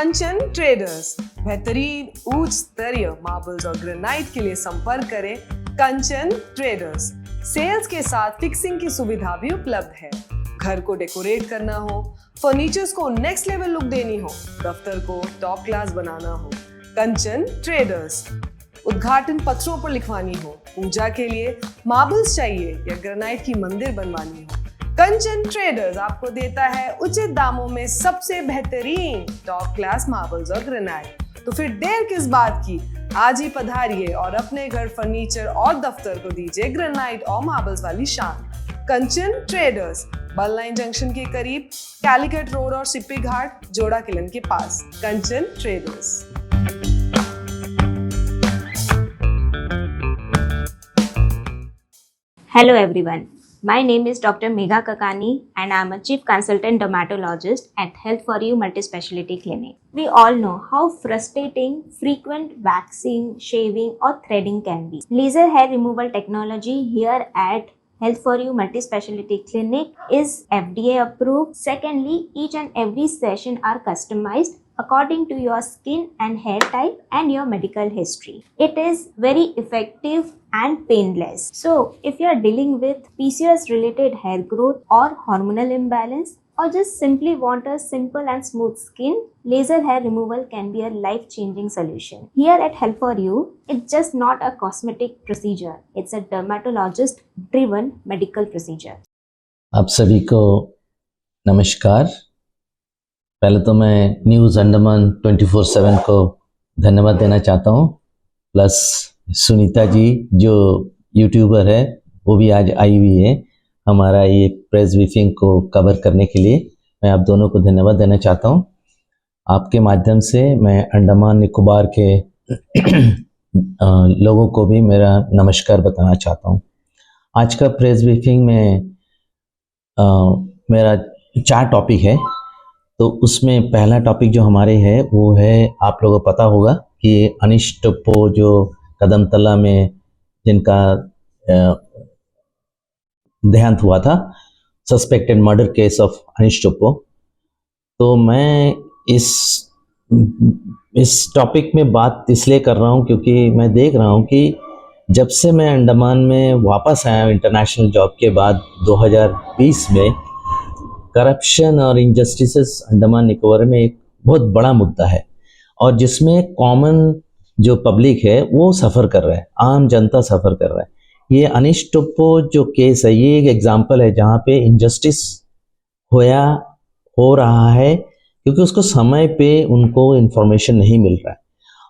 कंचन traders, बेहतरीन उच्च स्तरीय मार्बल्स और ग्रेनाइट के लिए संपर्क करें कंचन ट्रेडर्स। सेल्स के साथ फिक्सिंग की सुविधा भी उपलब्ध है। घर को डेकोरेट करना हो, फर्नीचर्स को नेक्स्ट लेवल लुक देनी हो, दफ्तर को टॉप क्लास बनाना हो, कंचन ट्रेडर्स। उद्घाटन पत्रों पर लिखवानी हो, पूजा के लिए मार्बल्स चाहिए या ग्रेनाइट की मंदिर बनवानी हो, कंचन ट्रेडर्स आपको देता है उचित दामों में सबसे बेहतरीन टॉप क्लास मार्बल्स और ग्रेनाइट। तो फिर देर किस बात की, आज ही पधारिए और अपने घर फर्नीचर और दफ्तर को दीजिए ग्रेनाइट और मार्बल्स वाली शान। कंचन ट्रेडर्स, बल लाइन जंक्शन के करीब, कैलिकट रोड और सिप्पी घाट, जोड़ा किलन के पास। कंचन traders. Hello everyone, my name is Dr. Megha Kakani and I am a Chief Consultant Dermatologist at Health For You Multispeciality Clinic. We all know how frustrating frequent waxing, shaving or threading can be. Laser hair removal technology here at Health For You Multispeciality Clinic is FDA approved. Secondly, each and every session are customized according to your skin and hair type and your medical history. It is very effective and painless. So, if you are dealing with PCOS related hair growth or hormonal imbalance or just simply want a simple and smooth skin, laser hair removal can be a life-changing solution. Here at Health For You, it's just not a cosmetic procedure. It's a dermatologist-driven medical procedure. आप सभी को नमस्कार। पहले तो मैं news Andaman 24/7 को धन्यवाद देना चाहता हूँ, प्लस सुनीता जी जो यूट्यूबर है वो भी आज आई हुई है हमारा ये प्रेस ब्रीफिंग को कवर करने के लिए। मैं आप दोनों को धन्यवाद देना चाहता हूँ। आपके माध्यम से मैं अंडमान निकोबार के लोगों को भी मेरा नमस्कार बताना चाहता हूँ। आज का प्रेस ब्रीफिंग में मेरा 4 टॉपिक है। तो उसमें पहला टॉपिक जो हमारे है वो है, आप लोगों को पता होगा कि अनिश टोप्पो जो कदमतला में जिनका देहांत हुआ था, सस्पेक्टेड मर्डर केस ऑफ अनिश टोप्पो। तो मैं इस टॉपिक में बात इसलिए कर रहा हूँ क्योंकि मैं देख रहा हूँ कि जब से मैं अंडमान में वापस आया इंटरनेशनल जॉब के बाद 2020 में, करप्शन और इनजस्टिसेस अंडमान निकोबार में एक बहुत बड़ा मुद्दा है और जिसमें कॉमन जो पब्लिक है वो सफ़र कर रहा है, आम जनता सफ़र कर रहा है। ये अनिश टोप्पो जो केस है ये एक एग्जांपल है जहाँ पे इनजस्टिस हो रहा है क्योंकि उसको समय पे उनको इन्फॉर्मेशन नहीं मिल रहा है।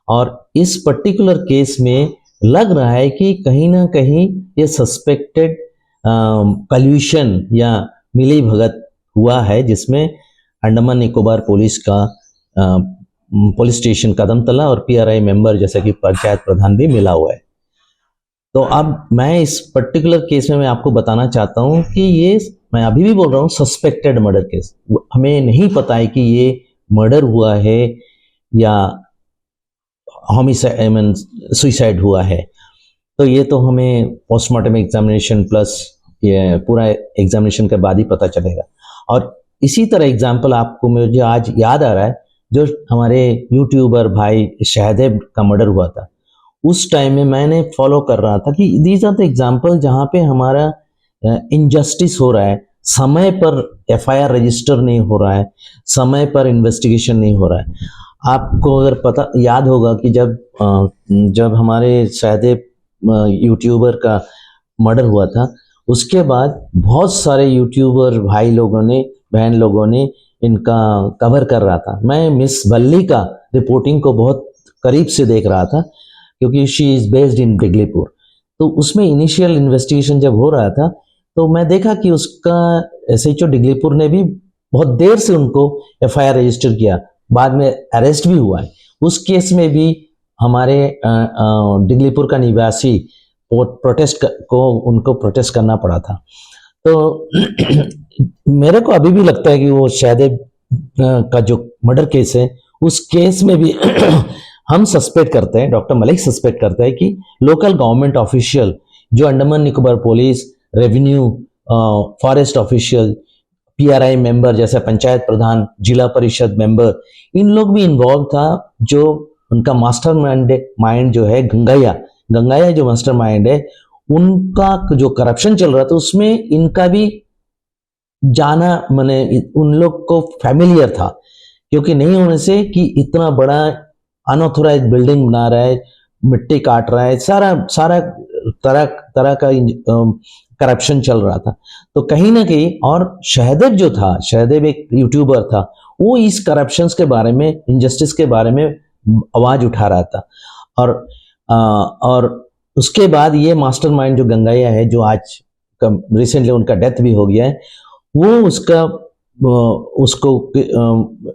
और इस पर्टिकुलर केस में लग रहा है कि कहीं ना कहीं ये सस्पेक्टेड कल्यूशन या मिली भगत हुआ है, जिसमें अंडमान निकोबार पुलिस का पुलिस स्टेशन कदमतला और पीआरआई मेंबर जैसा कि पंचायत प्रधान भी मिला हुआ है। तो अब मैं इस पर्टिकुलर केस में मैं आपको बताना चाहता हूं कि ये, मैं अभी भी बोल रहा हूं, सस्पेक्टेड मर्डर केस। हमें नहीं पता है कि ये मर्डर हुआ है या होमिसाइड, आई मीन सुसाइड हुआ है। तो ये तो हमें पोस्टमार्टम एग्जामिनेशन प्लस ये पूरा एग्जामिनेशन के बाद ही पता चलेगा। और इसी तरह एग्जाम्पल आपको मुझे आज याद आ रहा है, जो हमारे यूट्यूबर भाई शहदेव का मर्डर हुआ था, उस टाइम में मैंने फॉलो कर रहा था कि दीज आर द एग्जाम्पल जहाँ पे हमारा इनजस्टिस हो रहा है, समय पर एफआईआर रजिस्टर नहीं हो रहा है, समय पर इन्वेस्टिगेशन नहीं हो रहा है। आपको अगर पता याद होगा कि जब हमारे शहदेव यूट्यूबर का मर्डर हुआ था, उसके बाद बहुत सारे यूट्यूबर भाई लोगों ने, बहन लोगों ने इनका कवर कर रहा था। मैं मिस बल्ली का रिपोर्टिंग को बहुत करीब से देख रहा था क्योंकि she is based in Diglipur. तो उसमें इनिशियल इन्वेस्टिगेशन जब हो रहा था तो मैं देखा कि उसका एसएचओ डिगलीपुर ने भी बहुत देर से उनको एफआईआर रजिस्टर किया, बाद में अरेस्ट भी हुआ है। उस केस में भी हमारे डिगलीपुर का निवासी उनको प्रोटेस्ट करना पड़ा था। तो मेरे को अभी भी लगता है कि वो शहदेव का जो मर्डर केस है, उस केस में भी हम सस्पेक्ट करते हैं, डॉक्टर मलिक सस्पेक्ट करता है कि लोकल गवर्नमेंट ऑफिशियल जो Andaman Nicobar police, revenue, forest official, PRI member जैसे पंचायत प्रधान, जिला परिषद मेंबर, इन लोग भी इन्वॉल्व था। जो उनका मास्टर माइंड जो है गंगाया जो मास्टर माइंड है, उनका जो करप्शन चल रहा था उसमें इनका भी जाना मैंने उन लोग को फैमिलियर था, क्योंकि नहीं होने से कि इतना बड़ा अनऑथोराइज बिल्डिंग बना रहा है, मिट्टी काट रहा है, सारा सारा तरह तरह का करप्शन चल रहा था। तो कहीं ना कहीं, और शहदेव जो था, शहदेव एक यूट्यूबर था, वो इस करप्शन के बारे में, इनजस्टिस के बारे में आवाज उठा रहा था। और उसके बाद ये मास्टरमाइंड जो गंगाया है, जो आज रिसेंटली उनका डेथ भी हो गया है, वो उसको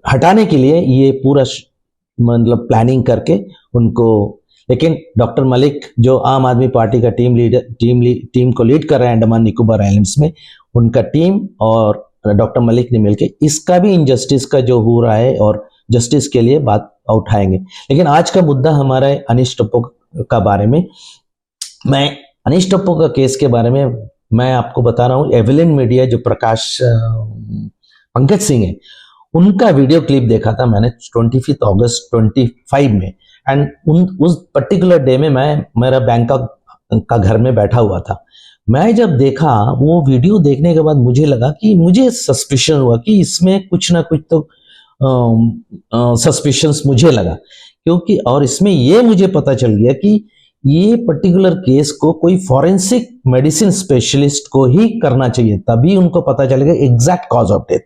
हटाने के लिए ये पूरा मतलब प्लानिंग करके उनको, लेकिन डॉक्टर मलिक जो आम आदमी पार्टी का टीम को लीड कर रहे हैं अंडमान निकोबार आइलैंड्स में, उनका टीम और डॉक्टर मलिक ने मिलकर इसका भी इनजस्टिस का जो हो रहा है और जस्टिस के लिए बात उठाएंगे। लेकिन आज का मुद्दा हमारा है अनीश टप्पो का बारे में। मैं अनीश टप्पो का केस के बारे में मैं आपको बता रहा हूँ। एविलिन मीडिया जो पंकज सिंह है, उनका वीडियो क्लिप देखा था मैंने 25 अगस्त 25 में, एंड उस पर्टिकुलर डे में मैं मेरा बैंकॉक का घर में बैठा हुआ था। मैं जब देखा वो वीडियो देखने के बाद मुझे लगा कि मुझे सस्पिशन हुआ कि इसमें कुछ ना कुछ तो सस्पिशंस मुझे लगा, क्योंकि और इसमें ये मुझे पता चल गया कि ये पर्टिकुलर केस को कोई फॉरेंसिक मेडिसिन स्पेशलिस्ट को ही करना चाहिए, तभी उनको पता चलेगा एग्जैक्ट कॉज ऑफ डेथ,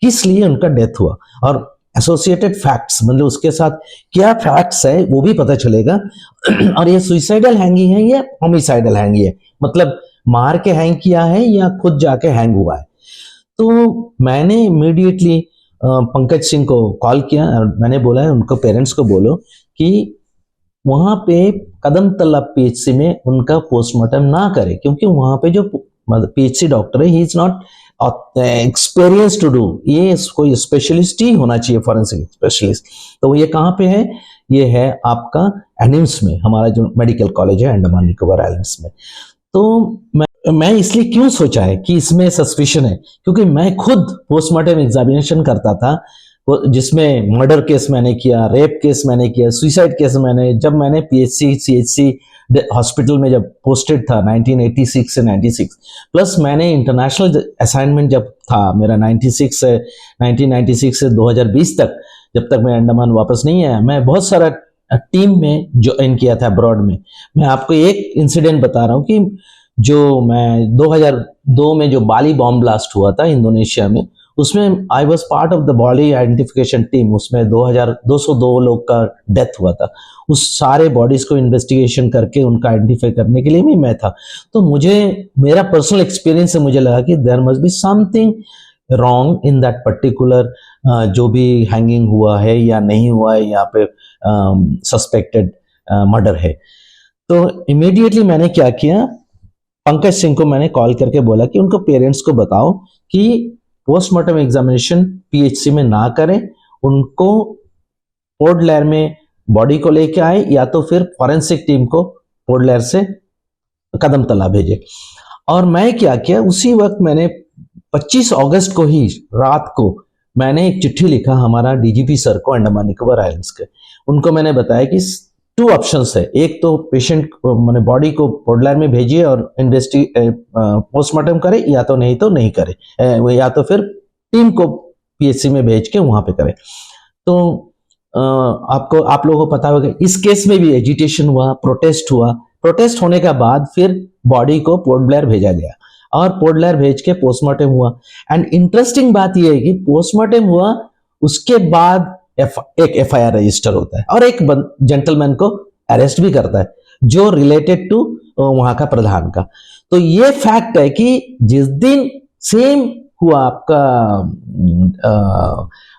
किस लिए उनका डेथ हुआ, और एसोसिएटेड फैक्ट्स मतलब उसके साथ क्या फैक्ट्स है वो भी पता चलेगा। और ये सुइसाइडल हैंगिंग है या होमिसाइडल हैंगिंग है, मतलब मार के हैंग किया है या खुद जाके हैंग हुआ है। तो मैंने इमीडिएटली पंकज सिंह को कॉल किया और मैंने बोला है उनको पेरेंट्स को बोलो कि वहां पे कदम तलब PHC में उनका पोस्टमार्टम ना करे, क्योंकि वहां पे जो PHC डॉक्टर है, he is not experience to do, ये कोई स्पेशलिस्ट ही होना चाहिए, फॉरेंसिक स्पेशलिस्ट। तो ये कहाँ पे है? ये है आपका एनिम्स में, हमारा जो मेडिकल कॉलेज है अंडमान निकोबार आइलैंड्स में। तो मैं इसलिए क्यों सोचा है कि इसमें सस्पिशन है, क्योंकि मैं खुद पोस्टमार्टम एग्जामिनेशन करता था, जिसमें मर्डर केस मैंने किया, रेप केस मैंने किया, सुसाइड केस जब मैंने PHC CHC हॉस्पिटल में जब पोस्टेड था 1986 से 96, प्लस मैंने इंटरनेशनल असाइनमेंट जब था मेरा 1996 से 2020 तक, जब तक मैं अंडमान वापस नहीं आया, मैं बहुत सारा टीम में ज्वाइन किया था अब्रॉड में। मैं आपको एक इंसिडेंट बता रहा हूँ कि जो मैं 2002 में जो बाली बॉम्ब ब्लास्ट हुआ था इंडोनेशिया में, उसमें I was part of the body identification team. उसमें 202 लोग का डेथ हुआ था। उस सारे बॉडीज को इन्वेस्टिगेशन करके उनका आइडेंटिफाई करने के लिए भी मैं था। तो मुझे मेरा पर्सनल एक्सपीरियंस से मुझे लगा कि there must be something wrong in that particular, जो भी हैंगिंग हुआ है या नहीं हुआ है, यहाँ पे सस्पेक्टेड मर्डर है। तो इमीडिएटली मैंने क्या किया, पंकज सिंह को मैंने कॉल करके बोला कि उनको पेरेंट्स को बताओ कि पोस्टमार्टम एग्जामिनेशन PHC में ना करें, उनको पोर्ट ब्लेयर में बॉडी को लेके आए या तो फिर फॉरेंसिक टीम को पोर्ट ब्लेयर से कदम तला भेजे। और मैं क्या किया, उसी वक्त मैंने 25 अगस्त को ही रात को मैंने एक चिट्ठी लिखा हमारा DGP सर को अंडमान निकोबार आइलैंड्स के। उनको मैंने बताया कि 2 ऑप्शंस है, एक तो पेशेंट मैंने बॉडी को पोर्ट ब्लेयर में भेजिए और पोस्टमार्टम करे, या तो नहीं करे, या तो फिर टीम को PHC में भेज के वहां पे करे। तो आप लोगों को पता होगा इस केस में भी एजिटेशन हुआ, प्रोटेस्ट हुआ। प्रोटेस्ट होने के बाद फिर बॉडी को पोर्ट ब्लेयर भेजा गया और पोर्ट ब्लेयर भेज के पोस्टमार्टम हुआ। एंड इंटरेस्टिंग बात यह है कि पोस्टमार्टम हुआ, उसके बाद एक FIR रजिस्टर होता है और एक जेंटलमैन को अरेस्ट भी करता है जो रिलेटेड टू वहां का प्रधान का। तो ये फैक्ट है कि जिस दिन सेम हुआ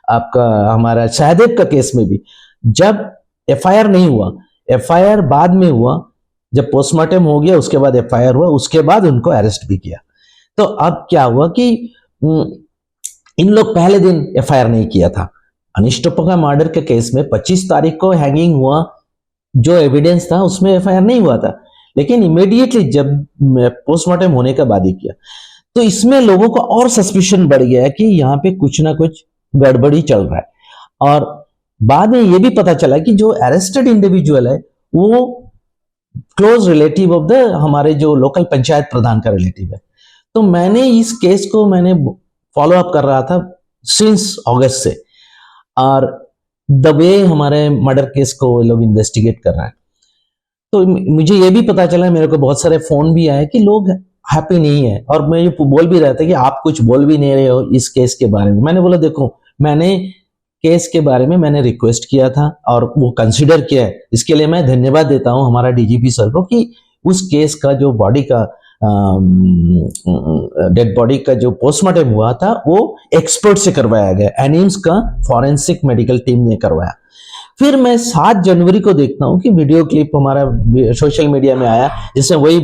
आपका हमारा शहदेव का केस में भी, जब FIR नहीं हुआ, FIR बाद में हुआ, जब पोस्टमार्टम हो गया उसके बाद FIR हुआ, उसके बाद उनको अरेस्ट भी किया। तो अब क्या हुआ कि इन लोग पहले दिन FIR नहीं किया था। अनीश टप्पो का मर्डर के केस में 25 तारीख को हैंगिंग हुआ, जो एविडेंस था उसमें FIR नहीं हुआ था, लेकिन इमीडिएटली जब पोस्टमार्टम होने के बाद ही किया। तो इसमें लोगों को और सस्पिशन बढ़ गया है कि यहाँ पे कुछ ना कुछ गड़बड़ी चल रहा है। और बाद में ये भी पता चला कि जो अरेस्टेड इंडिविजुअल है वो क्लोज रिलेटिव ऑफ द हमारे जो लोकल पंचायत प्रधान का रिलेटिव है। तो मैंने इस केस को मैंने फॉलो अप कर रहा था सिंस अगस्त से, और द वे हमारे मर्डर केस को लोग इन्वेस्टिगेट कर रहे हैं। तो मुझे ये भी पता चला, मेरे को बहुत सारे फोन भी आए कि लोग हैप्पी नहीं है, और मैं ये बोल भी रहा था कि आप कुछ बोल भी नहीं रहे हो इस केस के बारे में। मैंने बोला देखो, मैंने केस के बारे में मैंने रिक्वेस्ट किया था और वो कंसिडर किया है, इसके लिए मैं धन्यवाद देता हूं हमारा डीजीपी सर को कि उस केस का जो बॉडी का डेड बॉडी का जो पोस्टमार्टम हुआ था वो एक्सपर्ट से करवाया गया, एनिम्स का फॉरेंसिक मेडिकल टीम ने करवाया। फिर मैं 7 जनवरी को देखता हूं कि वीडियो क्लिप हमारा सोशल मीडिया में आया, जिसमें वही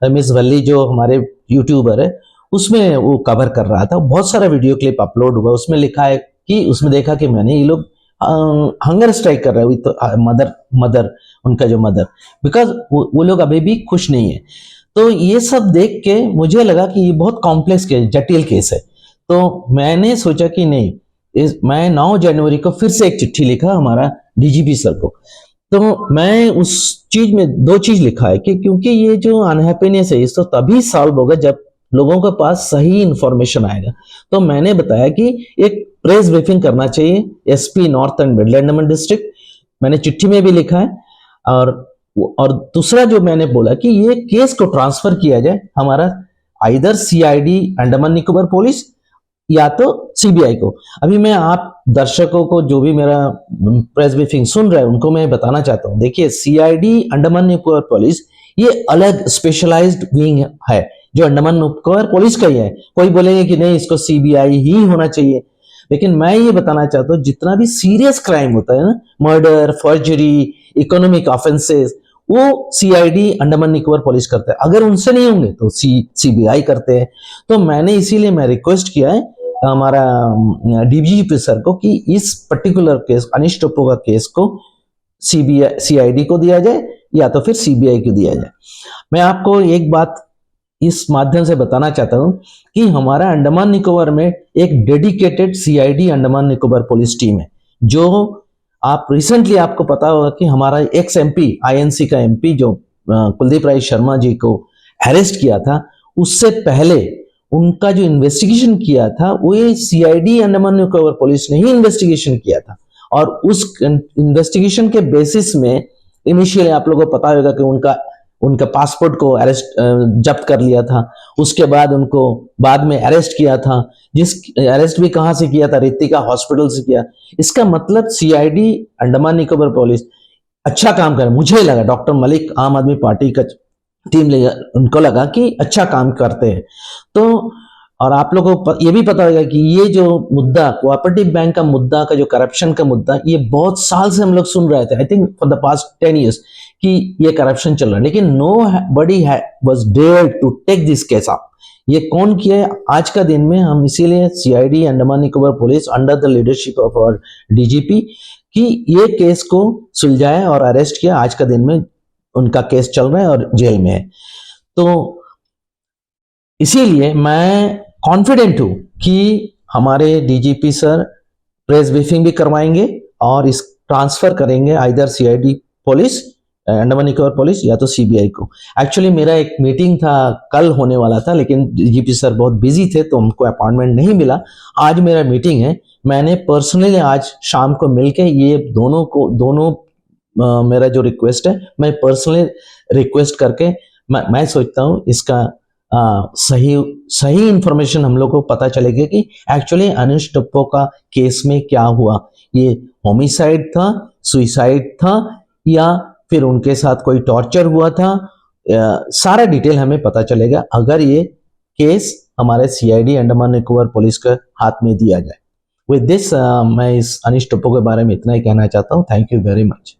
मिस वल्ली जो हमारे यूट्यूबर है उसमें वो कवर कर रहा था। बहुत सारा वीडियो क्लिप अपलोड हुआ, उसमें लिखा है कि उसमें देखा कि मैंने ये लोग हंगर स्ट्राइक कर रहे हैं तो मदर उनका जो मदर, बिकॉज वो लोग अभी भी खुश नहीं है। तो ये सब देख के मुझे लगा कि ये बहुत कॉम्प्लेक्स केस, जटिल केस है। तो मैंने सोचा कि नहीं, मैं 9 जनवरी को फिर से एक चिट्ठी लिखा हमारा डीजीपी सर को। तो मैं उस चीज में 2 चीज लिखा है कि क्योंकि ये जो अनहैप्पीनेस है इसको तभी सॉल्व होगा जब लोगों के पास सही इंफॉर्मेशन आएगा। तो मैंने बताया कि एक प्रेस ब्रीफिंग करना चाहिए SP north and Midland Andaman district, मैंने चिट्ठी में भी लिखा है। और दूसरा जो मैंने बोला कि ये केस को ट्रांसफर किया जाए हमारा either CID Andaman Nicobar police या तो सीबीआई को। अभी मैं आप दर्शकों को जो भी मेरा प्रेस ब्रीफिंग सुन रहे हैं उनको मैं बताना चाहता हूं, देखिए सीआईडी अंडमान निकोबार पुलिस ये अलग स्पेशलाइज्ड विंग है जो अंडमान निकोबार पुलिस का ही है। कोई बोलेंगे कि नहीं इसको सीबीआई ही होना चाहिए, लेकिन मैं ये बताना चाहता हूँ जितना भी सीरियस क्राइम होता है ना, मर्डर, फर्जरी, इकोनॉमिक ऑफेंसेस, वो सीआईडी अंडमान निकोबार पुलिस करते हैं। अगर उनसे नहीं होंगे तो सीबीआई करते हैं। तो मैंने इसीलिए मैं रिक्वेस्ट किया है हमारा डीजीपी सर को कि इस पर्टिकुलर केस अनिश टोप्पो का केस को सीआईडी को दिया जाए या तो फिर सीबीआई को दिया जाए। मैं आपको एक बात इस माध्यम से बताना चाहता हूं कि हमारा अंडमान निकोबार में एक dedicated CID Andaman Nicobar police team है। जो आप रिसेंटली आपको पता होगा कि हमारा एक्स एमपी आईएनसी का एमपी जो कुलदीप राय शर्मा जी को अरेस्ट किया था, उससे पहले उनका जो इन्वेस्टिगेशन किया था वो ये सीआईडी अंडमान निकोबार पुलिस ने ही इन्वेस्टिगेशन किया था। और उस इन्वेस्टिगेशन के बेसिस में इनिशियली आप लोगों को पता होगा कि उनका पासपोर्ट को जब्त कर लिया था। उसके बाद उनको बाद में अरेस्ट किया था, जिस अरेस्ट भी कहां से किया था, रितिका हॉस्पिटल से किया। इसका मतलब सीआईडी अंडमान निकोबार पुलिस अच्छा काम कर, मुझे लगा डॉक्टर मलिक आम आदमी पार्टी का टीम ले, उनको लगा कि अच्छा काम करते हैं। तो और आप लोगों को ये भी पता होगा कि ये जो मुद्दा कोऑपरेटिव बैंक का मुद्दा का जो करप्शन का मुद्दा, ये बहुत साल से हम लोग सुन रहे थे, I think for the past 10 years कि ये करप्शन चल रहा है, लेकिन nobody was dare to take this case up. ये कौन किया है आज का दिन में, हम इसीलिए CID Andaman Nicobar police under the leadership of our DGP कि ये केस को सुलझाया और अरेस्ट किया। आज का दिन में उनका केस चल रहा है और जेल में है। तो इसीलिए मैं कॉन्फिडेंट हूं कि हमारे डीजीपी सर प्रेस ब्रीफिंग भी करवाएंगे और इस ट्रांसफर करेंगे either CID police Andaman Nicobar police या तो सीबीआई को। एक्चुअली मेरा एक मीटिंग था, कल होने वाला था, लेकिन डीजीपी सर बहुत बिजी थे तो उनको अपॉइंटमेंट नहीं मिला। आज मेरा मीटिंग है, मैंने पर्सनली आज शाम को मिलके ये दोनों मेरा जो रिक्वेस्ट है मैं पर्सनली रिक्वेस्ट करके मैं सोचता हूँ इसका सही इंफॉर्मेशन हम लोग को पता चलेगा कि एक्चुअली अनिश टोप्पो का केस में क्या हुआ, ये होमिसाइड था, सुइसाइड था या फिर उनके साथ कोई टॉर्चर हुआ था। सारा डिटेल हमें पता चलेगा अगर ये केस हमारे सीआईडी अंडमान निकोबार पुलिस के हाथ में दिया जाए। विद दिस मैं इस अनिश टोप्पो के बारे में इतना ही कहना चाहता हूँ। Thank you very much.